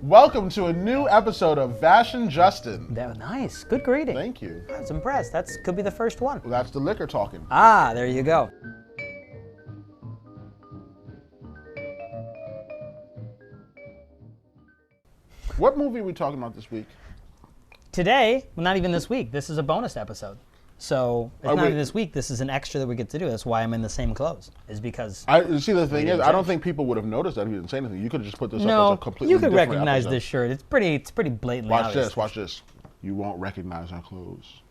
Welcome to a new episode of Vash and Justin. Nice. Good greeting. Thank you. I was impressed. That could be the first one. Well, that's the liquor talking. Ah, there you go. What movie are we talking about this week? Today, well, not even this week. This is a bonus episode. So it's not even this week. This is an extra that we get to do. That's why I'm in the same clothes. Is because see, the thing is, I don't think people would have noticed that if you didn't say anything. You could have just put this up as a completely different different recognize episode. this shirt. It's pretty blatantly Watch obvious. this. Watch this. You won't recognize our clothes.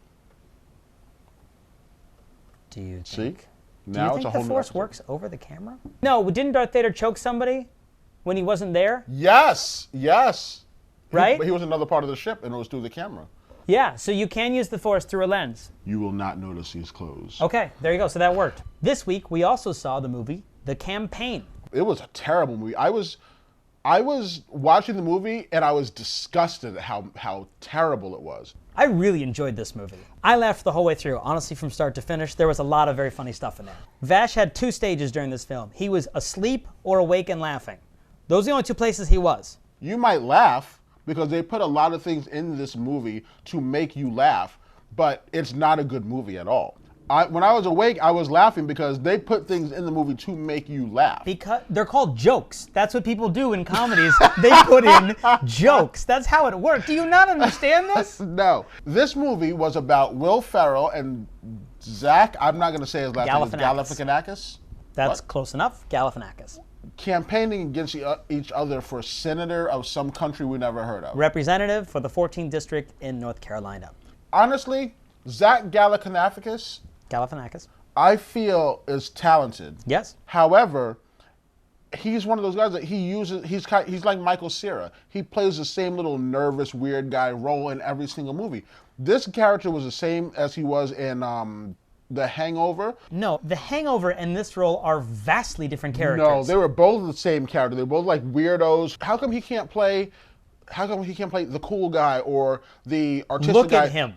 Do you See? think? Now Do you it's a think whole the new Force episode. works over the camera? No. Didn't Darth Vader choke somebody when he wasn't there? Yes. Yes. Right? But he was another part of the ship, and it was through the camera. Yeah. So you can use the Force through a lens. You will not notice these clothes. Okay. There you go. So that worked. This week we also saw the movie The Campaign. It was a terrible movie. I was watching the movie and I was disgusted at how terrible it was. I really enjoyed this movie. I laughed the whole way through, honestly, from start to finish. There was a lot of very funny stuff in there. Vash had two stages during this film. He was asleep or awake and laughing. Those are the only two places he was. You might laugh because they put a lot of things in this movie to make you laugh, but it's not a good movie at all. When I was awake, I was laughing because they put things in the movie to make you laugh. Because they're called jokes. That's what people do in comedies. They put in jokes. That's how it works. Do you not understand this? No. This movie was about Will Ferrell and Zach, I'm not going to say his last name, Galifianakis. That's What? Close enough. Galifianakis. Campaigning against each other for senator of some country we never heard of. Representative for the 14th District in North Carolina. Honestly, Zach Galifianakis, I feel is talented. Yes. However, he's one of those guys that he's like Michael Cera. He plays the same little nervous, weird guy role in every single movie. This character was the same as he was in The Hangover. No, The Hangover and this role are vastly different characters. No, they were both the same character. They were both like weirdos. How come he can't play the cool guy or the artistic guy? Look at him.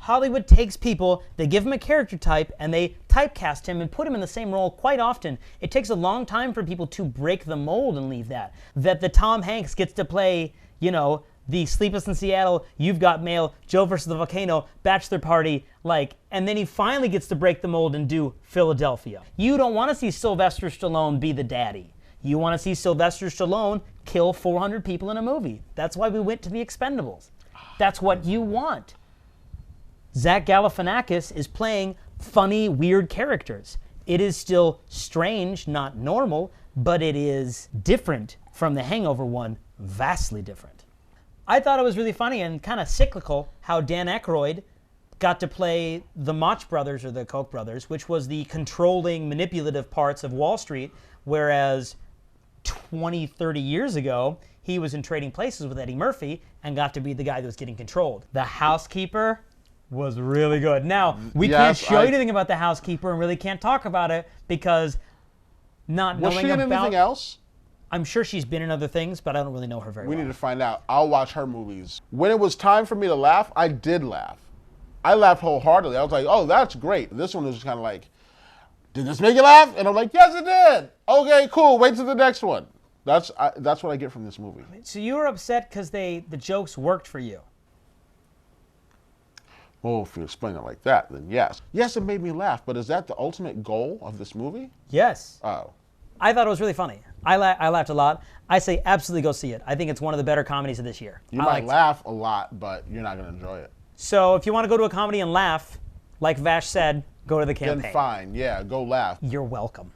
Hollywood takes people, they give him a character type, and they typecast him and put him in the same role quite often. It takes a long time for people to break the mold and leave that. That the Tom Hanks gets to play, the Sleepless in Seattle, You've Got Mail, Joe versus the Volcano, Bachelor Party, and then he finally gets to break the mold and do Philadelphia. You don't want to see Sylvester Stallone be the daddy. You want to see Sylvester Stallone kill 400 people in a movie. That's why we went to The Expendables. That's what you want. Zach Galifianakis is playing funny, weird characters. It is still strange, not normal, but it is different from the Hangover one, vastly different. I thought it was really funny and kind of cyclical how Dan Aykroyd got to play the Mach brothers, or the Koch brothers, which was the controlling, manipulative parts of Wall Street, whereas 20, 30 years ago, he was in Trading Places with Eddie Murphy and got to be the guy that was getting controlled. The housekeeper was really good. Now, we can't show you anything about the housekeeper and really can't talk about it because not knowing about... Was she in anything else? I'm sure she's been in other things, but I don't really know her very well. We need to find out. I'll watch her movies. When it was time for me to laugh, I did laugh. I laughed wholeheartedly. I was like, oh, that's great. This one was just kind of like, did this make you laugh? And I'm like, yes, it did. Okay, cool. Wait till the next one. That's what I get from this movie. So you were upset because the jokes worked for you? Oh, if you explain it like that, then yes. Yes, it made me laugh, but is that the ultimate goal of this movie? Yes. Oh. I thought it was really funny. I laughed a lot. I say absolutely go see it. I think it's one of the better comedies of this year. You might laugh a lot, but you're not going to enjoy it. So if you want to go to a comedy and laugh, like Vash said, go to The Campaign. Then fine, yeah, go laugh. You're welcome.